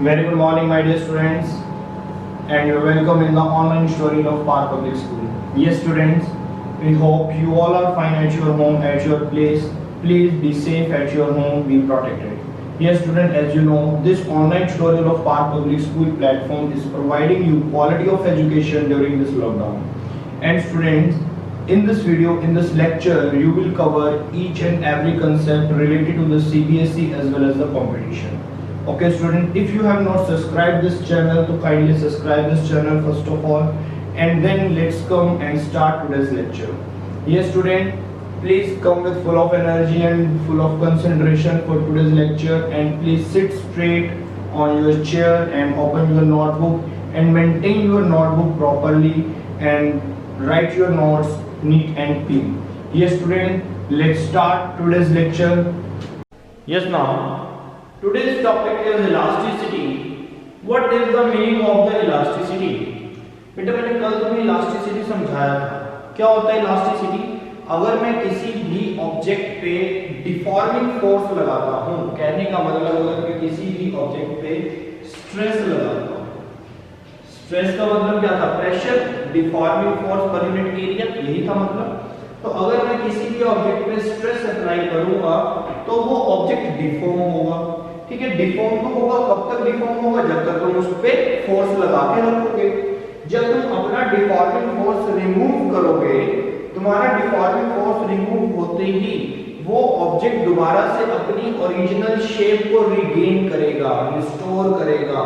Very good morning, my dear students, and welcome in the online story of Park Public School. Yes, students, we hope you all are fine at your home, at your place. Please be safe at your home, be protected. Yes, student, as you know, this online tutorial of Park Public School platform is providing you quality of education during this lockdown. And students, in this video, in this lecture, you will cover each and every concept related to the CBSE as well as the competition. Okay, student, if you have not subscribed this channel, to kindly subscribe this channel first of all, and then let's come and start today's lecture. Yes, student, please come with full of energy and full of concentration for today's lecture, and please sit straight on your chair and open your notebook and maintain your notebook properly and write your notes neat and clean. Yes, student, let's start today's lecture. Yes, now today's topic is elasticity. What is the meaning of the elasticity? बेटा मैंने कल तुम्हें elasticity समझाया था. क्या होता है elasticity? अगर मैं किसी भी ऑब्जेक्ट पे डिफॉर्मिंग फोर्स लगाता हूँ, कहने का मतलब अगर मैं किसी भी ऑब्जेक्ट पे स्ट्रेस लगाता हूँ, स्ट्रेस का मतलब क्या था? Pressure, deforming force per unit area, यही था मतलब. तो अगर मैं किसी भी ऑब्जेक्ट पे स्ट्रेस अप्लाई करूंगा तो वो ऑब्जेक्ट डिफॉर्म होगा. ठीक है, डिफॉर्म तो होगा. कब तक डिफॉर्म होगा? जब तक तुम उस पे फोर्स लगा के रखोगे. जब तुम अपना डिफॉर्मिंग फोर्स रिमूव करोगे, तुम्हारा डिफॉर्मिंग फोर्स रिमूव होते ही वो ऑब्जेक्ट दोबारा से अपनी ओरिजिनल शेप को रिगेन करेगा, रिस्टोर करेगा.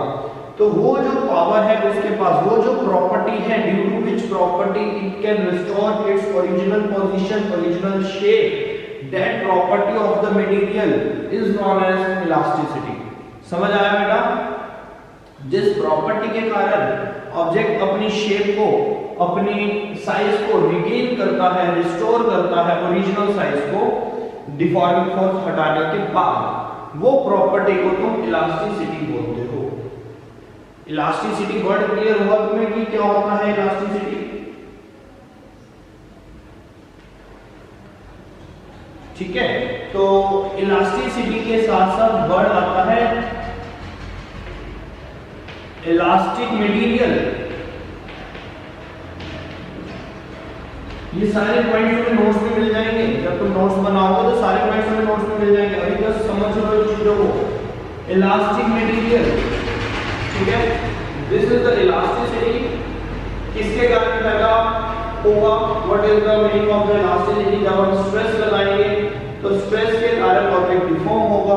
तो वो जो पावर है उसके पास, वो जो प्रॉपर्टी है, due to which property it can restore its original position, original shape, that property of the material is known as elasticity. समझ आया बेटा? जिस प्रॉपर्टी के कारण ऑब्जेक्ट अपनी शेप को, अपनी साइज को रिगेन करता है, रिस्टोर करता है ओरिजिनल साइज को डिफॉर्मिंग फोर्स हटाने के बाद, वो प्रॉपर्टी को तुम इलास्टिसिटी बोलते हो. इलास्टिसिटी वर्ड क्लियर हुआ तुम्हें कि क्या होता है इलास्टिसिटी? ठीक है, तो इलास्टिसिटी के साथ साथ वर्ड आता है इलास्टिक मटेरियल. ये सारे पॉइंट्स तुम्हें नोट्स में मिल जाएंगे. जब तुम नोट्स बनाओगे तो सारे पॉइंट्स तुम्हें नोट्स में मिल जाएंगे. अभी बस समझ लो इस चीजों को. इलास्टिक मटेरियल, ठीक है, दिस इज द इलास्टिसिटी. किसके कारण पैदा होगा? What is the meaning of the elasticity? जब हम स्ट्रेस लगाएंगे तो स्ट्रेस के कारण ऑब्जेक्ट डिफॉर्म होगा,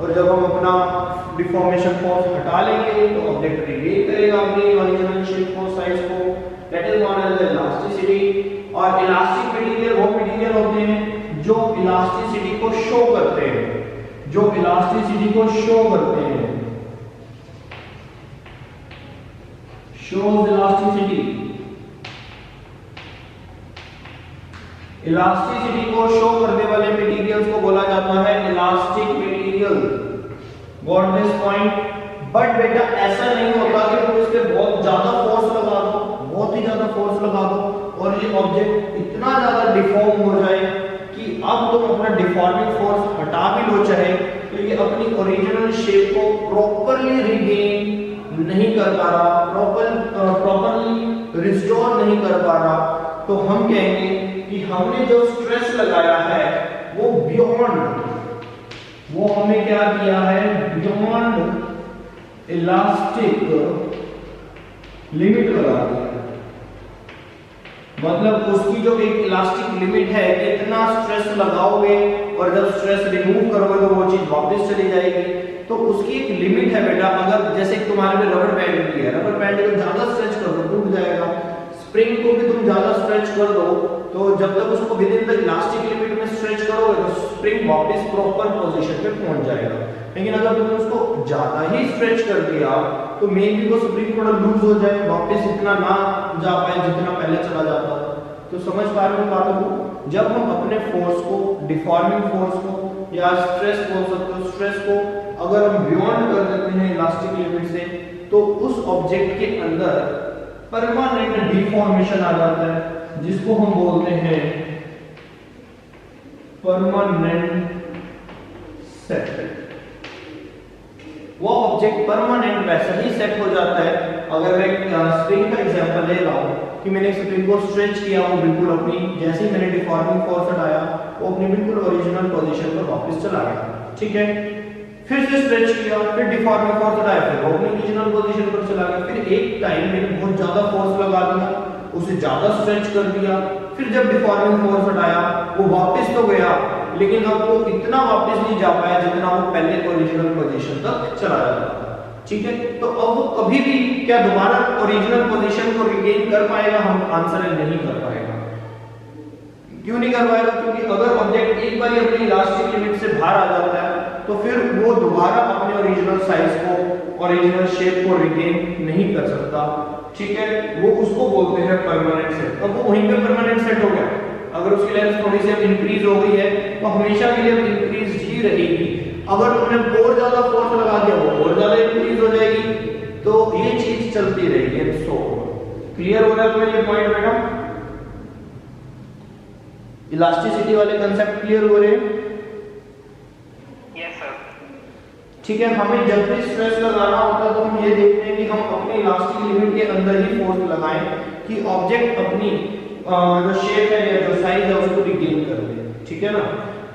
और जब हम अपना डिफॉर्मेशन फोर्स हटा लेंगे तो ऑब्जेक्ट रिगेन करेगा अपनी ओरिजिनल शेप को, साइज को. That is known as the elasticity. और इलास्टिक मटेरियल वो मटेरियल होते हैं जो इलास्टिसिटी को शो करते हैं, जो इलास्टिसिटी को शो करते हैं. Shows elasticity. इलास्टिसिटी को शो करने वाले मटेरियल्स को बोला जाता है elastic material. Got this point? But बेटा ऐसा नहीं होता कि तुम इस पे बहुत ज्यादा फोर्स लगा दो, बहुत ही ज्यादा फोर्स लगा दो और ये ऑब्जेक्ट इतना ज्यादा डिफॉर्म हो जाए कि अब तुम अपना डिफॉर्मिंग फोर्स हटा भी लो चाहे तो ये अपनी ओरिजिनल शेप को प्रॉपर्ली रिगेन नहीं कर पा रहा, प्रॉपर्ली रिस्टोर नहीं कर पा रहा. तो हम कहेंगे कि हमने जो स्ट्रेस लगाया है वो बियॉन्ड, वो हमने क्या किया है? बियॉन्ड इलास्टिक लिमिट लगा दिया. मतलब उसकी जो एक इलास्टिक लिमिट है, कितना स्ट्रेस लगाओगे और जब स्ट्रेस रिमूव करोगे तो वो चीज वापस चली जाएगी. तो उसकी एक लिमिट है बेटा. अगर जैसे तुम्हारे में रबर बैंड भी है, रबर बैंड को ज्यादा स्ट्रेच कर दो टूट जाएगा. स्प्रिंग को भी तुम ज्यादा स्ट्रेच कर दो तो जब तक उसको with in the elastic limit में स्ट्रेच करोगे तो स्प्रिंग वापस प्रॉपर पोजीशन पे पहुंच जाएगा. लेकिन अगर तुमने उसको ज्यादा ही स्ट्रेच कर दिया तो मे बी वो स्प्रिंग थोड़ा लूज हो जाए, वापस इतना ना जा पाए जितना पहले चला जाता था. तो समझ पा रहे हो बातों को? जब हम अपने फोर्स को, डिफॉर्मिंग फोर्स को या स्ट्रेस बोल सकते हो, स्ट्रेस को अगर हम बियॉन्ड कर देते हैं इलास्टिक लिमिट से तो उस ऑब्जेक्ट के अंदर परमानेंट डिफॉर्मेशन आ जाता है, जिसको हम बोलते हैं परमानेंट सेट. वो ऑब्जेक्ट परमानेंट वैसा ही सेट हो जाता है। अगर मैं स्प्रिंग का एग्जांपल ले रहा हूँ कि मैंने स्प्रिंग को स्ट्रेच किया, वो बिल्कुल अपनी जैसे ही मैंने डिफॉर्मिंग फोर्स हटाया वो अपनी बिल्कुल ओरिजिनल पोजीशन पर वापस चला गया, ठीक है। फिर से स्ट्रेच किया, फिर डिफॉर्मिंग फोर्स हटाया, फिर वो अपनी ओरिजिनल पोजीशन पर चला गया। फिर एक टाइम मैंने बहुत ज्यादा फोर्स लगा दिया, उसे ज्यादा स्ट्रेच कर दिया, फिर जब डिफॉर्मिंग फोर्स हटाया वो वापस तो गया, लेकिन अब वो इतना वापस नहीं जा पाया जितना वो पहले ओरिजिनल पोजीशन तक चला जाता था, ठीक है। तो अब वो कभी भी क्या दोबारा ओरिजिनल पोजीशन को रिगेन कर पाएगा? हम आंसर है नहीं कर पाएगा। क्यों नहीं कर पाएगा? क्योंकि अगर ऑब्जेक्ट एक बार अपनी इलास्टिक लिमिट से बाहर आ जाता है तो फिर वो दोबारा अपने ओरिजिनल साइज को, ओरिजिनल शेप को रिगेन नहीं कर सकता, ठीक है। वो उसको बोलते हैं परमानेंट सेट। अब वो वहीं पे परमानेंट सेट हो गया। अगर उसकी लेंथ थोड़ी सी इंक्रीज हो गई है तो हमेशा के लिए इंक्रीज ही रहेगी। अगर तुमने और ज्यादा फोर्स लगा दिया वो और ज्यादा इंक्रीज हो जाएगी, तो ये चीज चलती रहेगी। सो क्लियर हो रहा है तुम्हें ये पॉइंट बेटा? इलास्टिसिटी वाले कंसेप्ट क्लियर हो रहे हैं? Yes sir. ठीक है। हमें जब भी स्ट्रेस लगाना होता है तो हम ये देखते हैं कि हम अपनी इलास्टिक लिमिट के अंदर ही फोर्स लगाएं कि ऑब्जेक्ट अपनी जो शेप है या जो साइज है उसको रिगेन कर ले, ठीक है ना।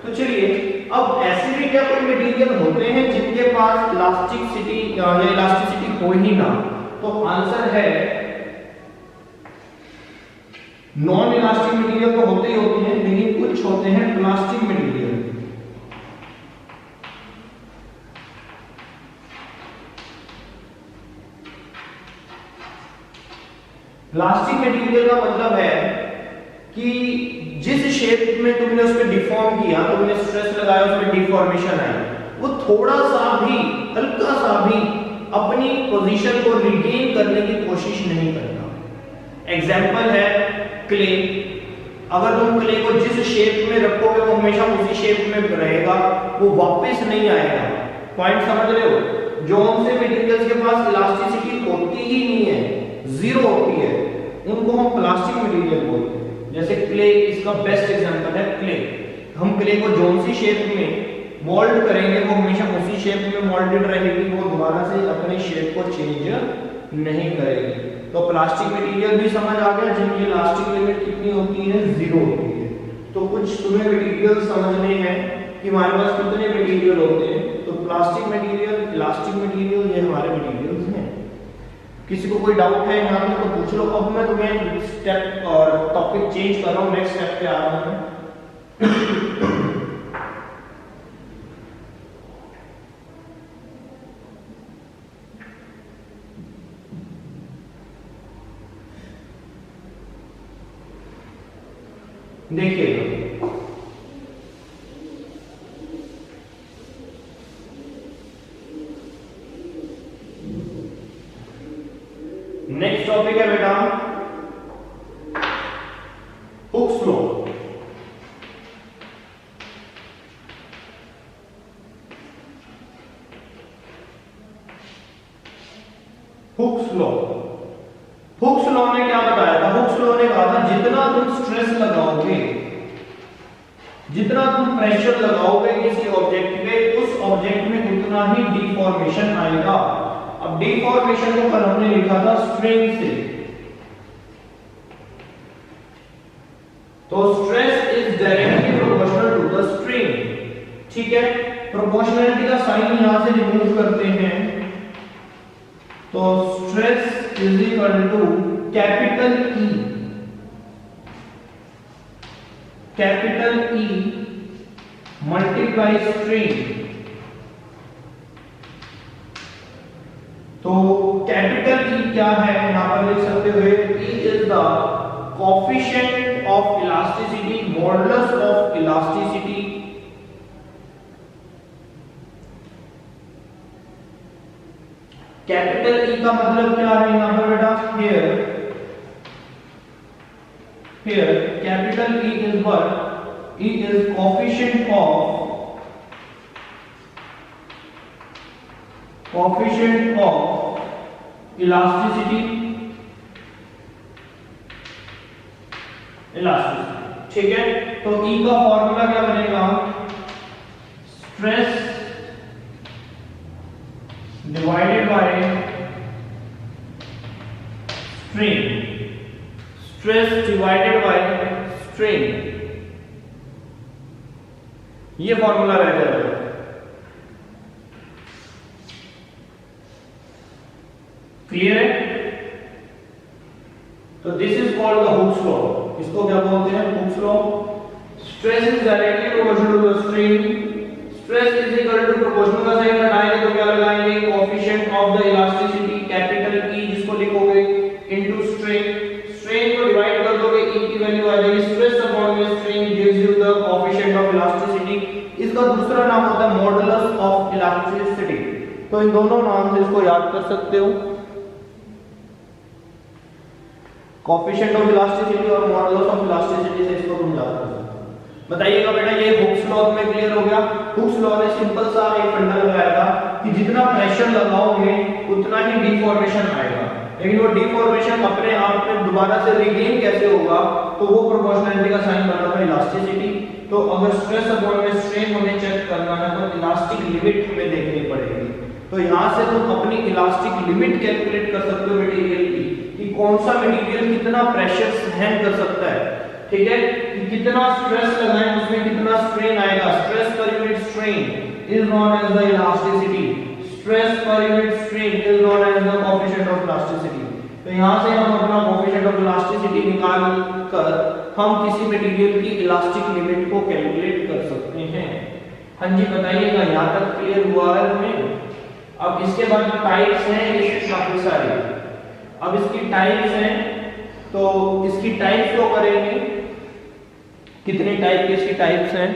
तो चलिए, अब ऐसे भी क्या कोई मटेरियल होते हैं जिनके पास इलास्टिसिटी या इलास्टिसिटी हो ही ना? तो आंसर है नॉन इलास्टिक मटेरियल तो होते ही होते हैं, लेकिन कुछ होते हैं प्लास्टिक मटेरियल। प्लास्टिक मटेरियल का मतलब है कि जिस शेप में तुमने उस पर डिफॉर्म किया, तुमने स्ट्रेस लगाया, उसमें डिफॉर्मेशन आई, वो थोड़ा सा भी, हल्का सा भी अपनी पोजीशन को रिगेन करने की कोशिश नहीं करता। एग्जाम्पल है क्ले। अगर तुम क्ले को जिस शेप में रखोगे वो हमेशा उसी शेप में रहेगा, वो वापस नहीं आएगा। पॉइंट समझ रहे हो? जौन से मटेरियल्स के पास इलास्टिसिटी होती ही नहीं है, जीरो होती है, उनको हम प्लास्टिक मटेरियल बोलते हैं। जैसे क्ले इसका बेस्ट एग्जांपल है। क्ले, हम क्ले को जौन सी शेप में मोल्ड करेंगे वो हमेशा उसी शेप में मोल्डेड रहेगी, वो दोबारा से अपने शेप को चेंज नहीं करेगी। तो प्लास्टिक मटेरियल भी समझ आ गया जिनकी इलास्टिक लिमिट कितनी होती है? जीरो होती है। तो कुछ तुम्हें मटेरियल समझने हैं कि हमारे पास कितने मटेरियल होते हैं। तो प्लास्टिक मटेरियल, इलास्टिक मटेरियल, ये हमारे मटेरियल्स हैं। किसी को कोई डाउट है यहाँ पे तो पूछ लो। अब मैं तुम्हें स्टेप और टॉपिक चेंज कर रहा हूँ, नेक्स्ट स्टेप पे आ रहा हूँ। देखिए, नेक्स्ट टॉपिक है बेटा Hooke's law. Hooke's law, Hooke's law ने क्या बताया था? हुक्स लॉ ने कहा था जितना तुम स्ट्रेस लगाओगे, जितना तुम प्रेशर लगाओगे किसी ऑब्जेक्ट पे, उस ऑब्जेक्ट में उतना ही डिफॉर्मेशन आएगा। अब डिफॉर्मेशन को कल हमने लिखा था स्ट्रेन से। तो stress is directly proportional to the strain, ठीक है। प्रोपोर्शनलिटी का साइन यहां से रिमूव करते हैं, तो stress is equal to capital E, capital E multiply strain. तो कैपिटल ई क्या है यहां पर लिख सकते हुए, E is the coefficient of elasticity, modulus of elasticity. Capital E का मतलब क्या है यहां पर बेटा? here capital E is what? E is coefficient of elasticity, ठीक है। तो E का फॉर्मूला क्या बनेगा? Stress divided by strain, stress divided by strain, ये फॉर्मूला रह जाएगा। क्लियर है? तो this is called the Hooke's law. इसको क्या बोलते हैं? Hooke's law. Stress is directly proportional to the strain. Stress is equal to proportional का साइन लगाएंगे तो क्या लगाएंगे? Coefficient of the elasticity capital E जिसको लिखोगे इनटू स्ट्रेन। स्ट्रेन को डिवाइड कर दोगे E की वैल्यू आ जाएगी स्ट्रेस अपॉन में strain gives you the coefficient of elasticity. इसका दूसरा नाम होता है मॉडुलस ऑफ इलास्टिसिटी। तो इन दोनों नाम से इसको याद कर सकते हो, कोएफिशिएंट ऑफ इलास्टिसिटी और मॉडुलस ऑफ इलास्टिसिटी से इसको तुम याद कर सकते हो। बताइएगा बेटा ये हुक्स लॉ में क्लियर हो गया। हुक्स लॉ ने सिंपल सा एक फंडा लगाया था कि जितना प्रेशर लगाओगे उतना ही डिफॉर्मेशन आएगा, लेकिन वो डिफॉर्मेशन अपने आप में दोबारा से रिगेन कैसे होगा? तो वो प्रोपोर्शनलिटी का साइन बना था इलास्टिसिटी। तो अगर स्ट्रेस अपॉन में स्ट्रेन हमें चेक करना है तो इलास्टिक लिमिट हमें देखनी पड़ेगी। तो यहां से तुम अपनी इलास्टिक लिमिट कैलकुलेट कर सकते हो मटेरियल की कि कौन सा मटेरियल कितना प्रेशर सहन कर सकता है, ठीक है, कि कितना स्ट्रेस लगाएं उसमें कितना स्ट्रेन आएगा। Stress per unit strain is known as the elasticity. Stress per unit strain is known as the coefficient of elasticity. तो यहां से हम अपना कोएफिशिएंट ऑफ इलास्टिसिटी निकाल कर हम किसी मटेरियल की इलास्टिक लिमिट को कैलकुलेट कर सकते हैं। हाँ जी बताइएगा, यहां तक क्लियर हुआ है हमें? अब इसके बाद टाइप्स हैं इसकी काफी सारी। अब इसकी टाइप्स हैं तो इसकी टाइप्स को करेंगे। कितने टाइप के इसकी टाइप्स हैं?